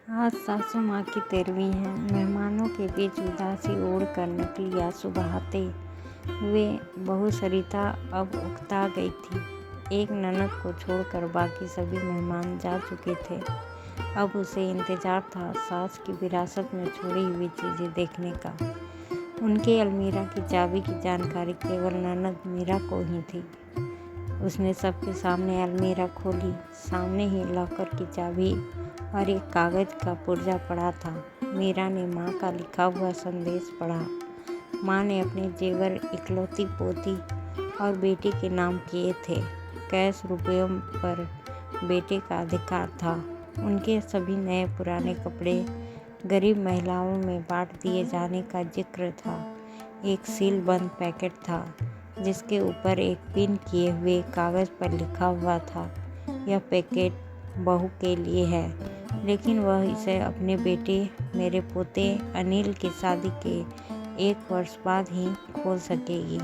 आज सासू माँ की तेरहवीं है। मेहमानों के बीच उदासी ओढ़ कर निकली आंसू बहाते हुए बहू सरिता अब उकता गई थी। एक ननद को छोड़कर बाकी सभी मेहमान जा चुके थे। अब उसे इंतजार था सास की विरासत में छोड़ी हुई चीज़ें देखने का। उनके अलमीरा की चाबी की जानकारी केवल ननद मीरा को ही थी। उसने सबके सामने अलमीरा खोली। सामने ही लॉकर की चाबी और एक कागज़ का पुर्जा पड़ा था। मीरा ने माँ का लिखा हुआ संदेश पढ़ा। माँ ने अपने जेवर इकलौती पोती और बेटी के नाम किए थे। कैश रुपयों पर बेटे का अधिकार था। उनके सभी नए पुराने कपड़े गरीब महिलाओं में बांट दिए जाने का जिक्र था। एक सील बंद पैकेट था जिसके ऊपर एक पिन किए हुए कागज़ पर लिखा हुआ था, यह पैकेट बहू के लिए है, लेकिन वह इसे अपने बेटे मेरे पोते अनिल की शादी के 1 वर्ष बाद ही खोल सकेगी।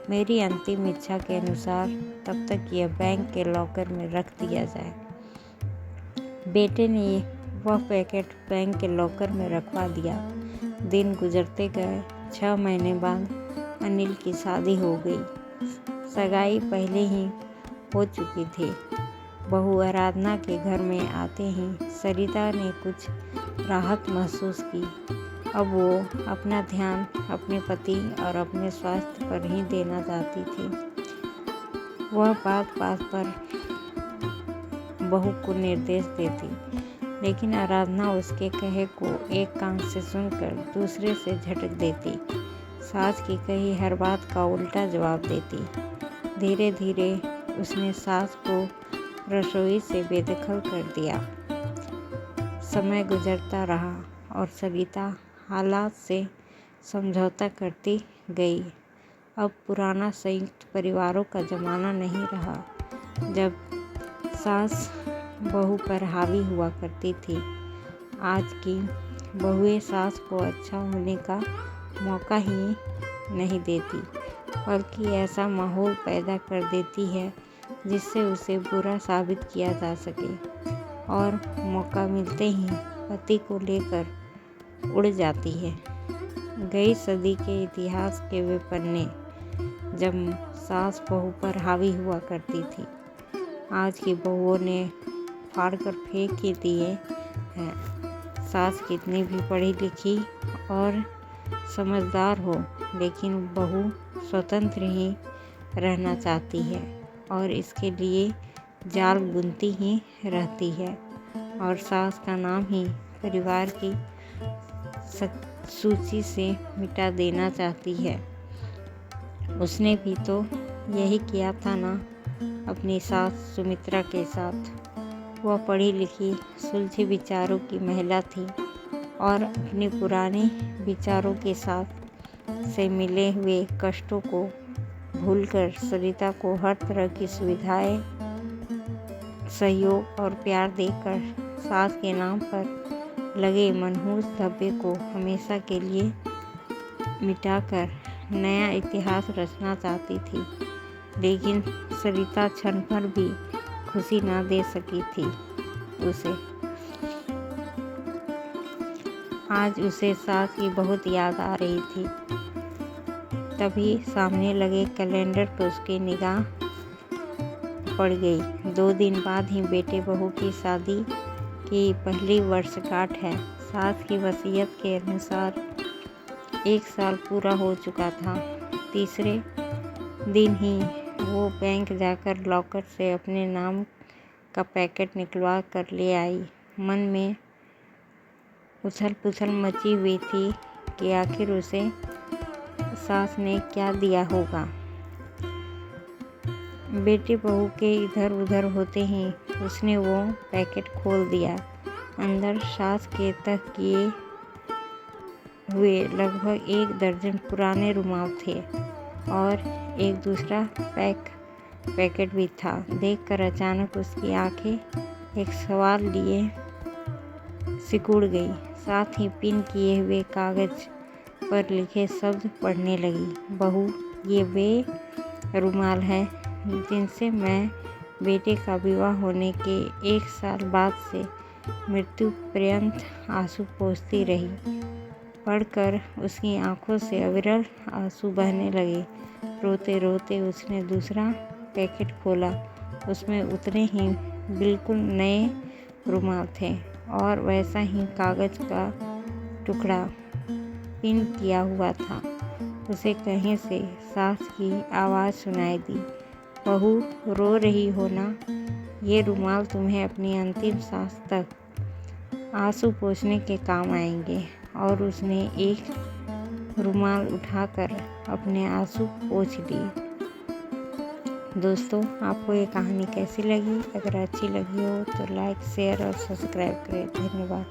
मेरी अंतिम इच्छा के अनुसार तब तक यह बैंक के लॉकर में रख दिया जाए। बेटे ने वह पैकेट बैंक के लॉकर में रखवा दिया। दिन गुजरते गए। 6 महीने बाद अनिल की शादी हो गई। सगाई पहले ही हो चुकी थी। बहू आराधना के घर में आते ही सरिता ने कुछ राहत महसूस की। अब वो अपना ध्यान अपने पति और अपने स्वास्थ्य पर ही देना चाहती थी। वह बात बात पर बहू को निर्देश देती, लेकिन आराधना उसके कहे को एक कान से सुनकर दूसरे से झटक देती। सास की कही हर बात का उल्टा जवाब देती। धीरे धीरे उसने सास को रसोई से बेदखल कर दिया। समय गुजरता रहा और सरिता हालात से समझौता करती गई। अब पुराना संयुक्त परिवारों का ज़माना नहीं रहा, जब सास बहू पर हावी हुआ करती थी। आज की बहुएं सास को अच्छा होने का मौका ही नहीं देती, बल्कि ऐसा माहौल पैदा कर देती है जिससे उसे बुरा साबित किया जा सके, और मौका मिलते ही पति को लेकर उड़ जाती है। गई सदी के इतिहास के वे पन्ने जब सास बहू पर हावी हुआ करती थी, आज की बहुओं ने फाड़कर फेंक ही दिए हैं। सास कितनी भी पढ़ी लिखी और समझदार हो, लेकिन बहू स्वतंत्र ही रहना चाहती है और इसके लिए जाल बुनती ही रहती है, और सास का नाम ही परिवार की सूची से मिटा देना चाहती है। उसने भी तो यही किया था ना अपनी सास सुमित्रा के साथ। वह पढ़ी लिखी सुलझे विचारों की महिला थी और अपने पुराने विचारों के साथ से मिले हुए कष्टों को भूलकर सरिता को हर तरह की सुविधाएं, सहयोग और प्यार देकर सास के नाम पर लगे मनहूस धब्बे को हमेशा के लिए मिटाकर नया इतिहास रचना चाहती थी। लेकिन सरिता क्षण भर भी खुशी ना दे सकी थी उसे। आज उसे सास की बहुत याद आ रही थी। तभी सामने लगे कैलेंडर पर उसकी निगाह पड़ गई। 2 दिन बाद ही बेटे बहू की शादी की पहली वर्षगांठ है। सास की वसीयत के अनुसार 1 साल पूरा हो चुका था। तीसरे दिन ही वो बैंक जाकर लॉकर से अपने नाम का पैकेट निकलवा कर ले आई। मन में उछल पुछल मची हुई थी कि आखिर उसे सास ने क्या दिया होगा। बेटे बहू के इधर उधर होते ही उसने वो पैकेट खोल दिया। अंदर सास के तह किए हुए लगभग 1 दर्जन पुराने रुमाल थे और एक दूसरा पैकेट भी था। देखकर अचानक उसकी आंखें एक सवाल लिए सिकुड़ गई। साथ ही पिन किए हुए कागज पर लिखे शब्द पढ़ने लगी। बहू, ये वे रुमाल हैं जिनसे मैं बेटे का विवाह होने के 1 साल बाद से मृत्यु पर्यंत आंसू पोंछती रही। पढ़कर उसकी आंखों से अविरल आंसू बहने लगे। रोते रोते उसने दूसरा पैकेट खोला। उसमें उतने ही बिल्कुल नए रुमाल थे और वैसा ही कागज़ का टुकड़ा पिन किया हुआ था। उसे कहीं से सास की आवाज़ सुनाई दी, बहू रो रही हो ना? ये रुमाल तुम्हें अपनी अंतिम सांस तक आंसू पोंछने के काम आएंगे। और उसने एक रुमाल उठाकर अपने आंसू पोंछ लिए। दोस्तों, आपको ये कहानी कैसी लगी? अगर अच्छी लगी हो तो लाइक, शेयर और सब्सक्राइब करें। धन्यवाद।